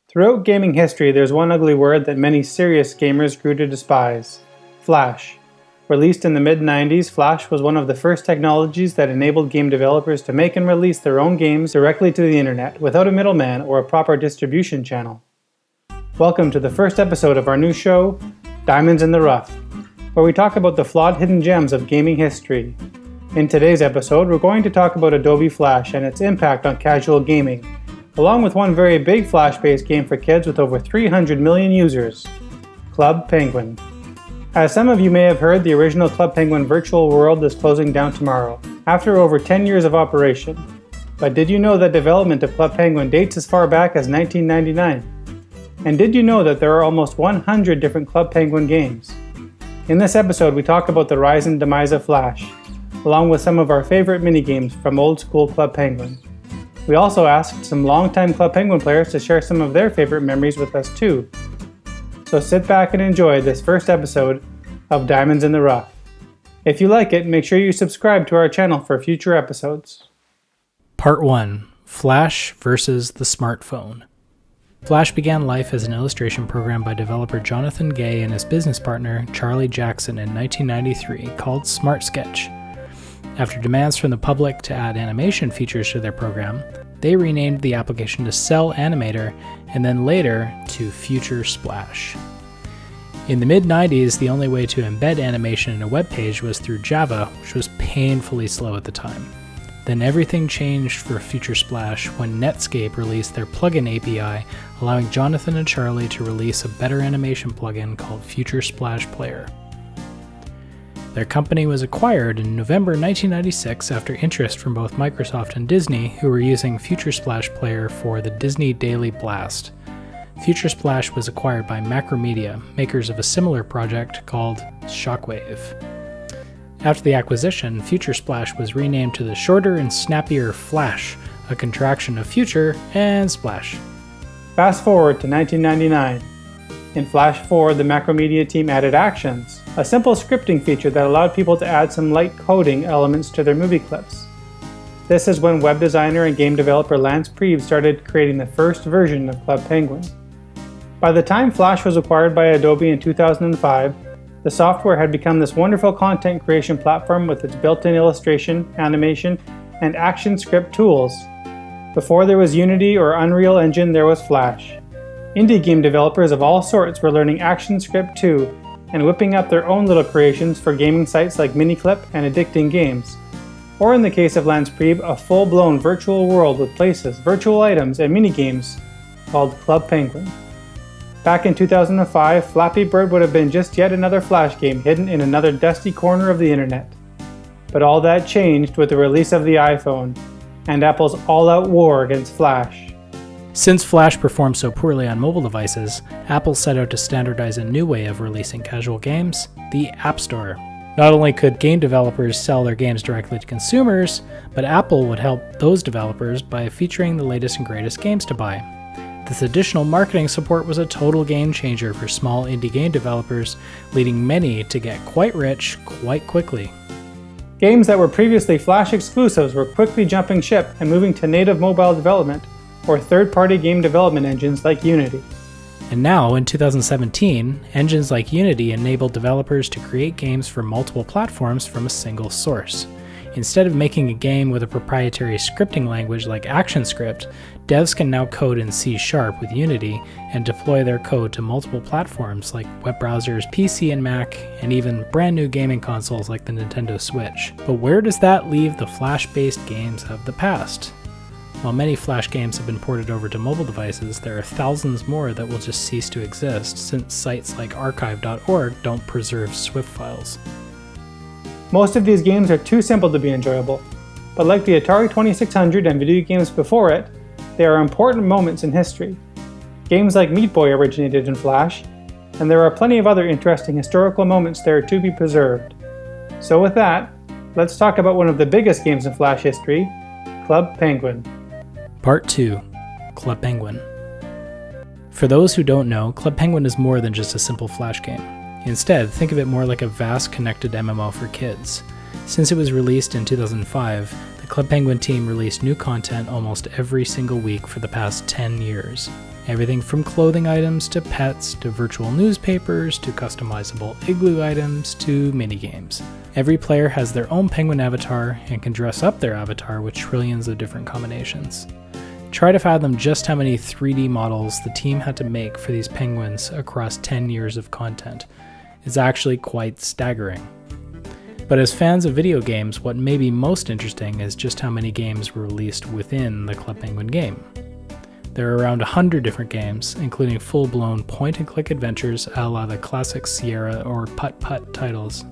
Throughout gaming history, there's one ugly word that many serious gamers grew to despise: Flash. Released in the mid-90s, Flash was one of the first technologies that enabled game developers to make and release their own games directly to the internet without a middleman or a proper distribution channel. Welcome to the first episode of our new show, Diamonds in the Rough, where we talk about the flawed hidden gems of gaming history. In today's episode, we're going to talk about Adobe Flash and its impact on casual gaming, along with one very big Flash-based game for kids with over 300 million users, Club Penguin. As some of you may have heard, the original Club Penguin virtual world is closing down tomorrow, after over 10 years of operation. But did you know that development of Club Penguin dates as far back as 1999? And did you know that there are almost 100 different Club Penguin games? In this episode, we talk about the rise and demise of Flash, along with some of our favorite minigames from old school Club Penguin. We also asked some longtime Club Penguin players to share some of their favorite memories with us too. So sit back and enjoy this first episode of Diamonds in the Rough. If you like it, make sure you subscribe to our channel for future episodes. Part 1. Flash versus the smartphone. Flash began life as an illustration program by developer Jonathan Gay and his business partner Charlie Jackson in 1993 called Smart Sketch. After demands from the public to add animation features to their program, they renamed the application to Cell Animator and then later to Future Splash. In the mid-90s, the only way to embed animation in a web page was through Java, which was painfully slow at the time. Then everything changed for Future Splash when Netscape released their plugin API, allowing Jonathan and Charlie to release a better animation plugin called Future Splash Player. Their company was acquired in November 1996 after interest from both Microsoft and Disney, who were using Future Splash Player for the Disney Daily Blast. Future Splash was acquired by Macromedia, makers of a similar project called Shockwave. After the acquisition, Future Splash was renamed to the shorter and snappier Flash, a contraction of Future and Splash. Fast forward to 1999. In Flash 4, the Macromedia team added Actions, a simple scripting feature that allowed people to add some light coding elements to their movie clips. This is when web designer and game developer Lance Priebe started creating the first version of Club Penguin. By the time Flash was acquired by Adobe in 2005, the software had become this wonderful content creation platform with its built-in illustration, animation, and action script tools. Before there was Unity or Unreal Engine, there was Flash. Indie game developers of all sorts were learning ActionScript too, and whipping up their own little creations for gaming sites like Miniclip and Addicting Games. Or in the case of Lance Priebe, a full-blown virtual world with places, virtual items, and minigames called Club Penguin. Back in 2005, Flappy Bird would have been just yet another Flash game hidden in another dusty corner of the internet. But all that changed with the release of the iPhone, and Apple's all-out war against Flash. Since Flash performed so poorly on mobile devices, Apple set out to standardize a new way of releasing casual games, the App Store. Not only could game developers sell their games directly to consumers, but Apple would help those developers by featuring the latest and greatest games to buy. This additional marketing support was a total game changer for small indie game developers, leading many to get quite rich quite quickly. Games that were previously Flash exclusives were quickly jumping ship and moving to native mobile development, or third-party game development engines like Unity. And now, in 2017, engines like Unity enable developers to create games for multiple platforms from a single source. Instead of making a game with a proprietary scripting language like ActionScript, devs can now code in C# with Unity and deploy their code to multiple platforms like web browsers, PC and Mac, and even brand new gaming consoles like the Nintendo Switch. But where does that leave the Flash-based games of the past? While many Flash games have been ported over to mobile devices, there are thousands more that will just cease to exist since sites like archive.org don't preserve Swift files. Most of these games are too simple to be enjoyable, but like the Atari 2600 and video games before it, they are important moments in history. Games like Meat Boy originated in Flash, and there are plenty of other interesting historical moments there to be preserved. So with that, let's talk about one of the biggest games in Flash history, Club Penguin. Part 2. Club Penguin. For those who don't know, Club Penguin is more than just a simple Flash game. Instead, think of it more like a vast connected MMO for kids. Since it was released in 2005, the Club Penguin team released new content almost every single week for the past 10 years. Everything from clothing items to pets to virtual newspapers to customizable igloo items to minigames. Every player has their own penguin avatar and can dress up their avatar with trillions of different combinations. Try to fathom just how many 3D models the team had to make for these penguins across 10 years of content. It's actually quite staggering. But as fans of video games, what may be most interesting is just how many games were released within the Club Penguin game. There are around 100 different games, including full-blown point-and-click adventures a la the classic Sierra or Putt-Putt titles.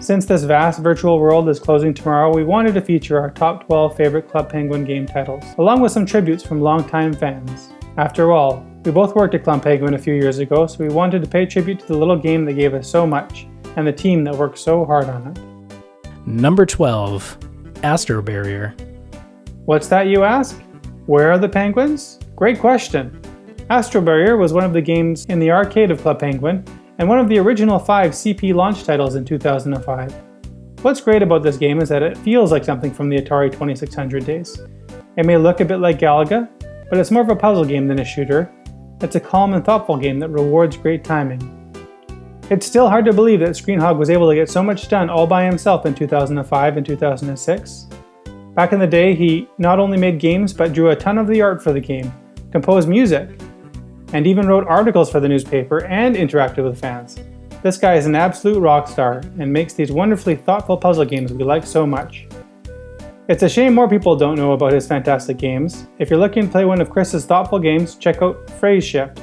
Since this vast virtual world is closing tomorrow, we wanted to feature our top 12 favorite Club Penguin game titles, along with some tributes from longtime fans. After all, we both worked at Club Penguin a few years ago, so we wanted to pay tribute to the little game that gave us so much, and the team that worked so hard on it. Number 12, Astro Barrier. What's that, you ask? Where are the penguins? Great question. Astro Barrier was one of the games in the arcade of Club Penguin, and one of the original 5 CP launch titles in 2005. What's great about this game is that it feels like something from the Atari 2600 days. It may look a bit like Galaga, but it's more of a puzzle game than a shooter. It's a calm and thoughtful game that rewards great timing. It's still hard to believe that Screenhog was able to get so much done all by himself in 2005 and 2006. Back in the day, he not only made games but drew a ton of the art for the game, composed music, and even wrote articles for the newspaper and interacted with fans. This guy is an absolute rock star and makes these wonderfully thoughtful puzzle games we like so much. It's a shame more people don't know about his fantastic games. If you're looking to play one of Chris's thoughtful games, check out Phrase Shift,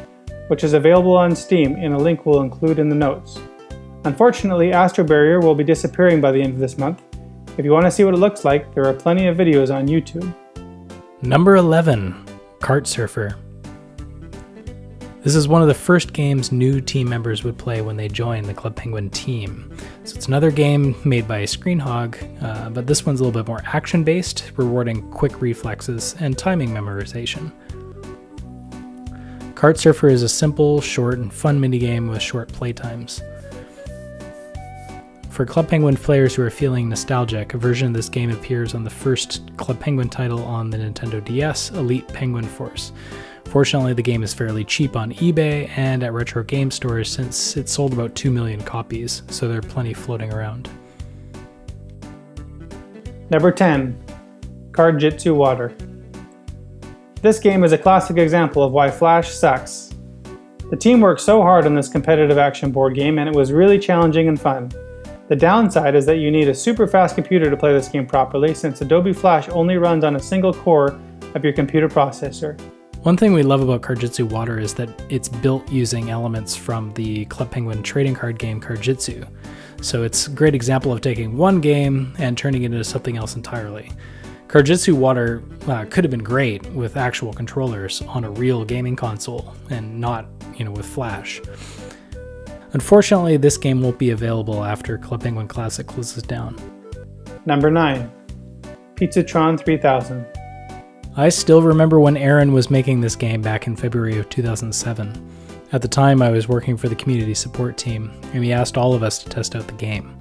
which is available on Steam in a link we'll include in the notes. Unfortunately, Astro Barrier will be disappearing by the end of this month. If you want to see what it looks like, there are plenty of videos on YouTube. Number 11, Kart Surfer. This is one of the first games new team members would play when they joined the Club Penguin team. So it's another game made by Screenhog, but this one's a little bit more action-based, rewarding quick reflexes and timing memorization. Kart Surfer is a simple, short, and fun minigame with short playtimes. For Club Penguin players who are feeling nostalgic, a version of this game appears on the first Club Penguin title on the Nintendo DS, Elite Penguin Force. Fortunately, the game is fairly cheap on eBay and at retro game stores since it sold about 2 million copies, so there are plenty floating around. Number 10, Card Jitsu Water. This game is a classic example of why Flash sucks. The team worked so hard on this competitive action board game and it was really challenging and fun. The downside is that you need a super fast computer to play this game properly, since Adobe Flash only runs on a single core of your computer processor. One thing we love about Cardjitsu Water is that it's built using elements from the Club Penguin trading card game Cardjitsu. So it's a great example of taking one game and turning it into something else entirely. Cardjitsu Water could have been great with actual controllers on a real gaming console and not, with Flash. Unfortunately, this game won't be available after Club Penguin Classic closes down. Number 9, Pizzatron 3000. I still remember when Aaron was making this game back in February of 2007. At the time, I was working for the community support team, and he asked all of us to test out the game.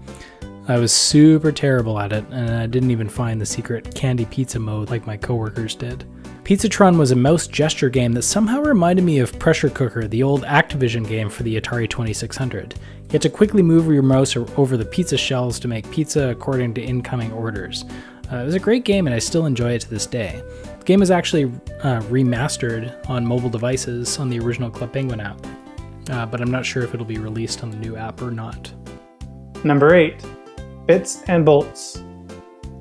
I was super terrible at it, and I didn't even find the secret candy pizza mode like my coworkers did. Pizzatron was a mouse gesture game that somehow reminded me of Pressure Cooker, the old Activision game for the Atari 2600. You had to quickly move your mouse over the pizza shells to make pizza according to incoming orders. It was a great game and I still enjoy it to this day. The game is actually remastered on mobile devices on the original Club Penguin app, but I'm not sure if it'll be released on the new app or not. Number 8, Bits and Bolts.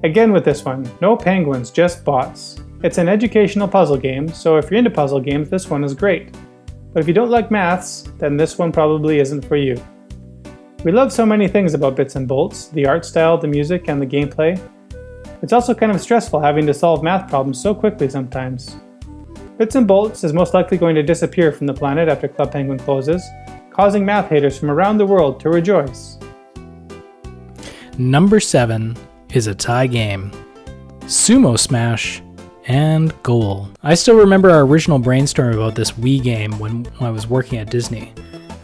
Again with this one, no penguins, just bots. It's an educational puzzle game, so if you're into puzzle games, this one is great. But if you don't like maths, then this one probably isn't for you. We love so many things about Bits and Bolts, the art style, the music, and the gameplay. It's also kind of stressful having to solve math problems so quickly sometimes. Bits and Bolts is most likely going to disappear from the planet after Club Penguin closes, causing math haters from around the world to rejoice. Number 7 is a tie game, Sumo Smash and Goal. I still remember our original brainstorm about this Wii game when I was working at Disney.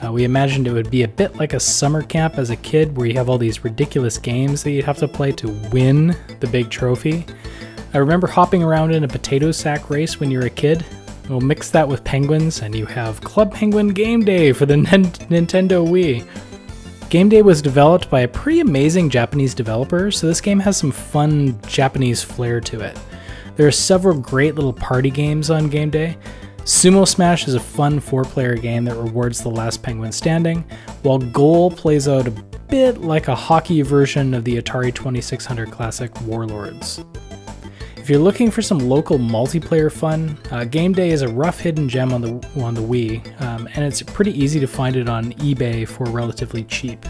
We imagined it would be a bit like a summer camp as a kid where you have all these ridiculous games that you'd have to play to win the big trophy. I remember hopping around in a potato sack race when you were a kid. We'll mix that with penguins, and you have Club Penguin Game Day for the Nintendo Wii. Game Day was developed by a pretty amazing Japanese developer, so this game has some fun Japanese flair to it. There are several great little party games on Game Day. Sumo Smash is a fun 4-player game that rewards the last penguin standing, while Goal plays out a bit like a hockey version of the Atari 2600 classic Warlords. If you're looking for some local multiplayer fun, Game Day is a rough hidden gem on the Wii, and it's pretty easy to find it on eBay for relatively cheap.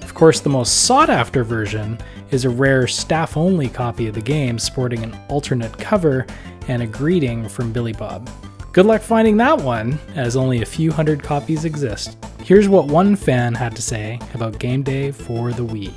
Of course, the most sought-after version is a rare staff-only copy of the game sporting an alternate cover and a greeting from Billy Bob. Good luck finding that one, as only a few hundred copies exist. Here's what one fan had to say about Game Day for the Wii.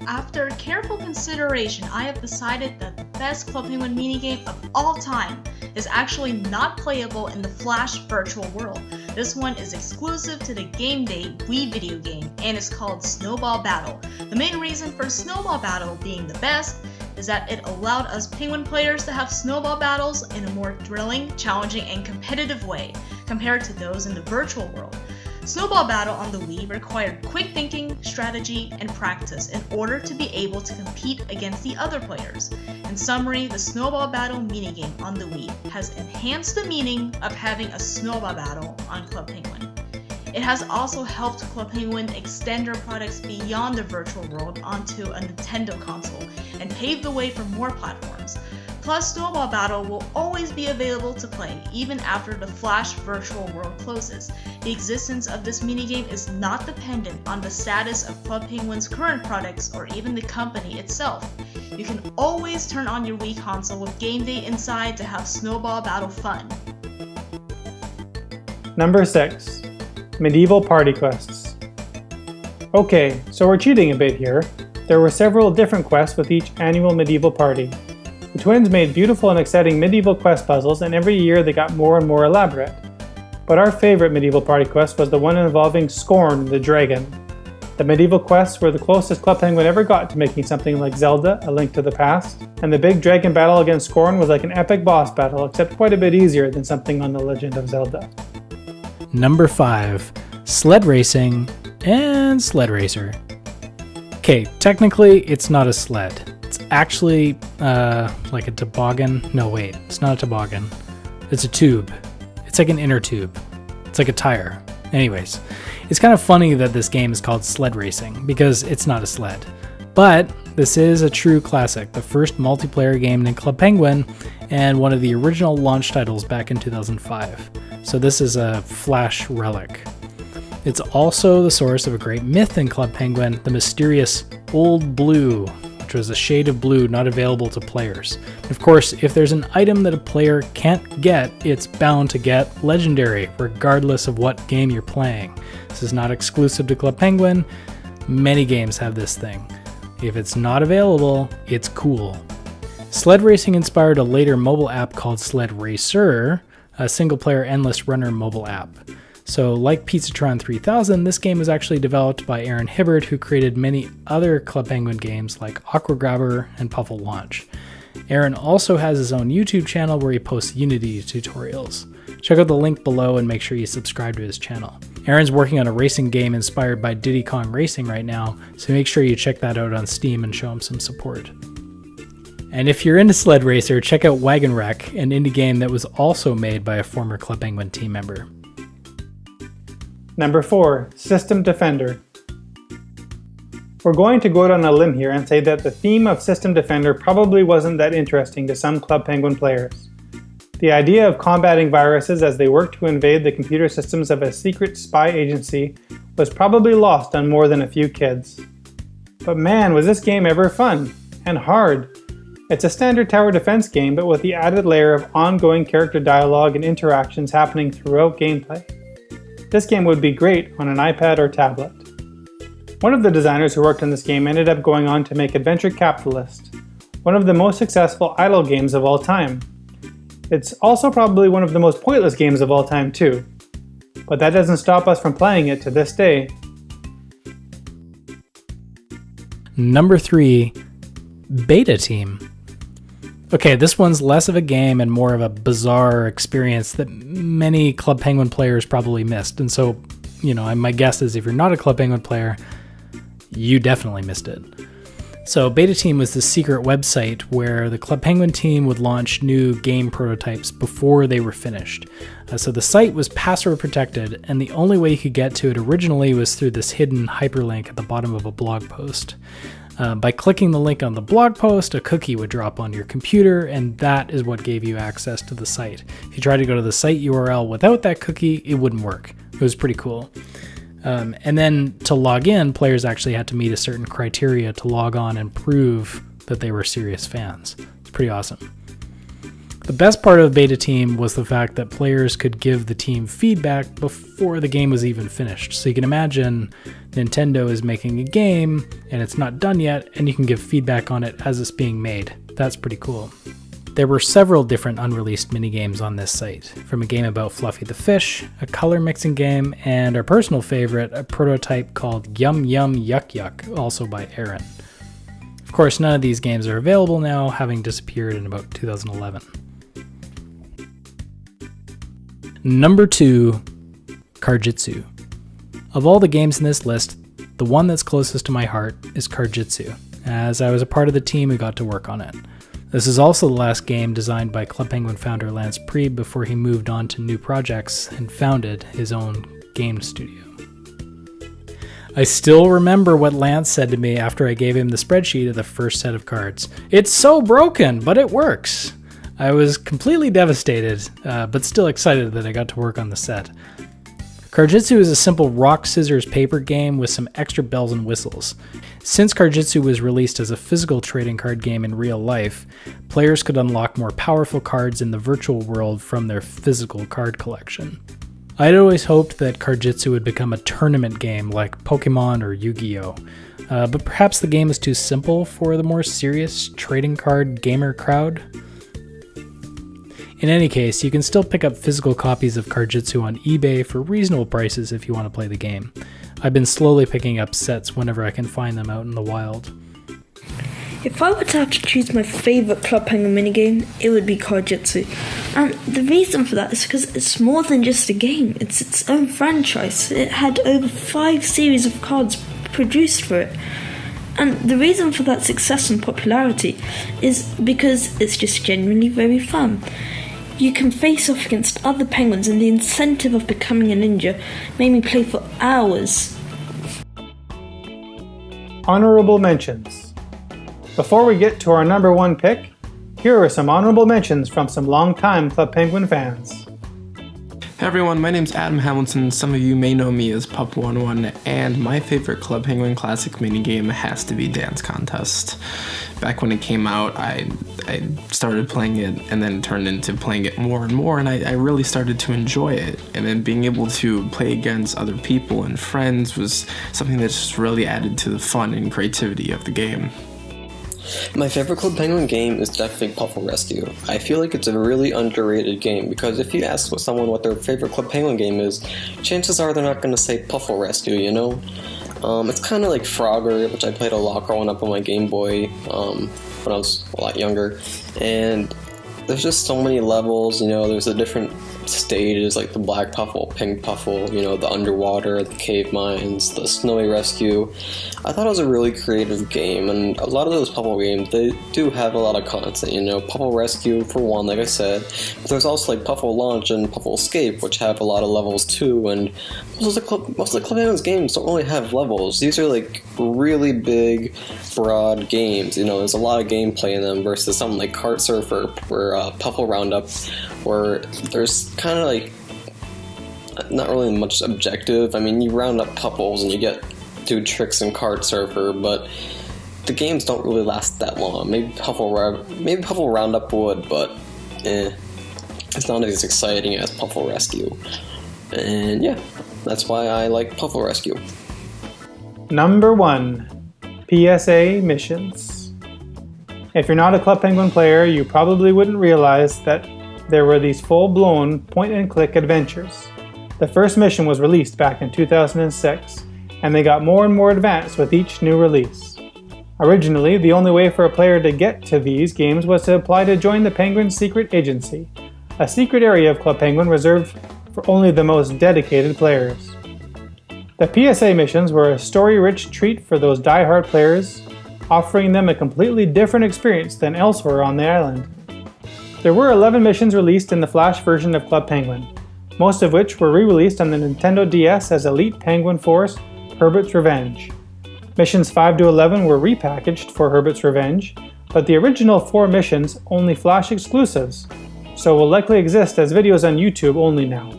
After careful consideration, I have decided that the best Club Penguin minigame of all time is actually not playable in the Flash virtual world. This one is exclusive to the Game Day Wii video game and is called Snowball Battle. The main reason for Snowball Battle being the best is that it allowed us penguin players to have snowball battles in a more thrilling, challenging, and competitive way compared to those in the virtual world. Snowball Battle on the Wii required quick thinking, strategy, and practice in order to be able to compete against the other players. In summary, the Snowball Battle minigame on the Wii has enhanced the meaning of having a snowball battle on Club Penguin. It has also helped Club Penguin extend their products beyond the virtual world onto a Nintendo console and pave the way for more platforms. Plus, Snowball Battle will always be available to play, even after the Flash virtual world closes. The existence of this minigame is not dependent on the status of Club Penguin's current products or even the company itself. You can always turn on your Wii console with Game Day inside to have Snowball Battle fun. Number 6. Medieval Party Quests. Okay, so we're cheating a bit here. There were several different quests with each annual medieval party. The twins made beautiful and exciting medieval quest puzzles, and every year they got more and more elaborate. But our favorite medieval party quest was the one involving Scorn the Dragon. The medieval quests were the closest Club Penguin ever got to making something like Zelda: A Link to the Past, and the big dragon battle against Scorn was like an epic boss battle, except quite a bit easier than something on The Legend of Zelda. Number 5. Sled Racing and Sled Racer. Okay, technically it's not a sled. It's actually like a toboggan. No, wait, it's not a toboggan. It's a tube. It's like an inner tube. It's like a tire. Anyways, it's kind of funny that this game is called Sled Racing because it's not a sled. But this is a true classic, the first multiplayer game in Club Penguin and one of the original launch titles back in 2005. So this is a Flash relic. It's also the source of a great myth in Club Penguin, the mysterious Old Blue, which was a shade of blue not available to players. Of course, if there's an item that a player can't get, it's bound to get legendary, regardless of what game you're playing. This is not exclusive to Club Penguin. Many games have this thing. If it's not available, it's cool. Sled Racing inspired a later mobile app called Sled Racer, a single-player endless runner mobile app. So like Pizzatron 3000, this game was actually developed by Aaron Hibbert, who created many other Club Penguin games like Aqua Grabber and Puffle Launch. Aaron also has his own YouTube channel where he posts Unity tutorials. Check out the link below and make sure you subscribe to his channel. Aaron's working on a racing game inspired by Diddy Kong Racing right now, so make sure you check that out on Steam and show him some support. And if you're into Sled Racer, check out Wagon Wreck, an indie game that was also made by a former Club Penguin team member. Number 4. System Defender. We're going to go out on a limb here and say that the theme of System Defender probably wasn't that interesting to some Club Penguin players. The idea of combating viruses as they work to invade the computer systems of a secret spy agency was probably lost on more than a few kids. But man, was this game ever fun and hard. It's a standard tower defense game, but with the added layer of ongoing character dialogue and interactions happening throughout gameplay. This game would be great on an iPad or tablet. One of the designers who worked on this game ended up going on to make Adventure Capitalist, one of the most successful idle games of all time. It's also probably one of the most pointless games of all time too, but that doesn't stop us from playing it to this day. Number 3. Beta Team. Okay, this one's less of a game and more of a bizarre experience that many Club Penguin players probably missed. And so, my guess is if you're not a Club Penguin player, you definitely missed it. So Beta Team was the secret website where the Club Penguin team would launch new game prototypes before they were finished. So the site was password protected, and the only way you could get to it originally was through this hidden hyperlink at the bottom of a blog post. By clicking the link on the blog post, a cookie would drop on your computer, and that is what gave you access to the site. If you tried to go to the site URL without that cookie, it wouldn't work. It was pretty cool. And then to log in, players actually had to meet a certain criteria to log on and prove that they were serious fans. It's pretty awesome. The best part of Beta Team was the fact that players could give the team feedback before the game was even finished. So you can imagine Nintendo is making a game and it's not done yet, and you can give feedback on it as it's being made. That's pretty cool. There were several different unreleased minigames on this site, from a game about Fluffy the Fish, a color mixing game, and our personal favorite, a prototype called Yum Yum Yuck Yuck, also by Aaron. Of course, none of these games are available now, having disappeared in about 2011. Number 2, Cardjitsu. Of all the games in this list, the one that's closest to my heart is Cardjitsu, as I was a part of the team who got to work on it. This is also the last game designed by Club Penguin founder Lance Priebe before he moved on to new projects and founded his own game studio. I still remember what Lance said to me after I gave him the spreadsheet of the first set of cards. "It's so broken, but it works." I was completely devastated, but still excited that I got to work on the set. Cardjitsu is a simple rock, scissors, paper game with some extra bells and whistles. Since Cardjitsu was released as a physical trading card game in real life, players could unlock more powerful cards in the virtual world from their physical card collection. I'd always hoped that Cardjitsu would become a tournament game like Pokemon or Yu-Gi-Oh! But perhaps the game is too simple for the more serious trading card gamer crowd. In any case, you can still pick up physical copies of Cardjitsu on eBay for reasonable prices if you want to play the game. I've been slowly picking up sets whenever I can find them out in the wild. If I were to have to choose my favourite Club Penguin minigame, it would be Cardjitsu. And the reason for that is because it's more than just a game, it's its own franchise. It had over 5 series of cards produced for it. And the reason for that success and popularity is because it's just genuinely very fun. You can face off against other penguins, and the incentive of becoming a ninja made me play for hours. Honorable mentions. Before we get to our number 1 pick, here are some honorable mentions from some longtime Club Penguin fans. Hey everyone, my name's Adam Hamilton. Some of you may know me as Pup11, and my favorite Club Penguin Classic minigame has to be Dance Contest. Back when it came out, I started playing it, and then turned into playing it more and more, and I really started to enjoy it. And then being able to play against other people and friends was something that just really added to the fun and creativity of the game. My favorite Club Penguin game is definitely Puffle Rescue. I feel like it's a really underrated game because if you ask someone what their favorite Club Penguin game is, chances are they're not going to say Puffle Rescue, you know? It's kind of like Frogger, which I played a lot growing up on my Game Boy when I was a lot younger, and there's just so many levels, you know, there's the different stages like the Black Puffle, Pink Puffle, you know, the underwater, the cave mines, the snowy rescue. I thought it was a really creative game, and a lot of those Puffle games, they do have a lot of content, you know, Puffle Rescue for one, like I said, but there's also like Puffle Launch and Puffle Escape, which have a lot of levels too, and most of the Club Penguin's games don't really have levels. These are like really big, broad games, you know, there's a lot of gameplay in them versus something like Kart Surfer or Puffle Roundup, where there's kind of like not really much objective. I mean, you round up Puffles and you do tricks in Kart Surfer, but the games don't really last that long. Maybe Puffle Roundup would, but it's not as exciting as Puffle Rescue. And yeah, that's why I like Puffle Rescue. Number 1, PSA Missions. If you're not a Club Penguin player, you probably wouldn't realize that there were these full-blown point-and-click adventures. The first mission was released back in 2006, and they got more and more advanced with each new release. Originally, the only way for a player to get to these games was to apply to join the Penguin's secret agency, a secret area of Club Penguin reserved for only the most dedicated players. The PSA missions were a story-rich treat for those die-hard players, offering them a completely different experience than elsewhere on the island. There were 11 missions released in the Flash version of Club Penguin, most of which were re-released on the Nintendo DS as Elite Penguin Force: Herbert's Revenge. Missions 5 to 11 were repackaged for Herbert's Revenge, but the original 4 missions only Flash exclusives, so will likely exist as videos on YouTube only now.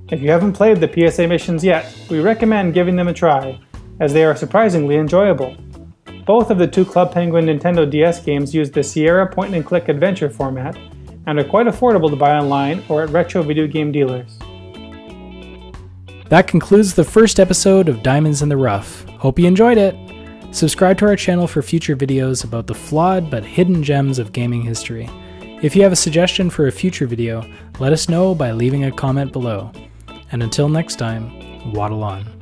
If you haven't played the PSA missions yet, we recommend giving them a try, as they are surprisingly enjoyable. Both of the 2 Club Penguin Nintendo DS games use the Sierra point-and-click adventure format, and are quite affordable to buy online or at retro video game dealers. That concludes the first episode of Diamonds in the Rough. Hope you enjoyed it! Subscribe to our channel for future videos about the flawed but hidden gems of gaming history. If you have a suggestion for a future video, let us know by leaving a comment below. And until next time, waddle on.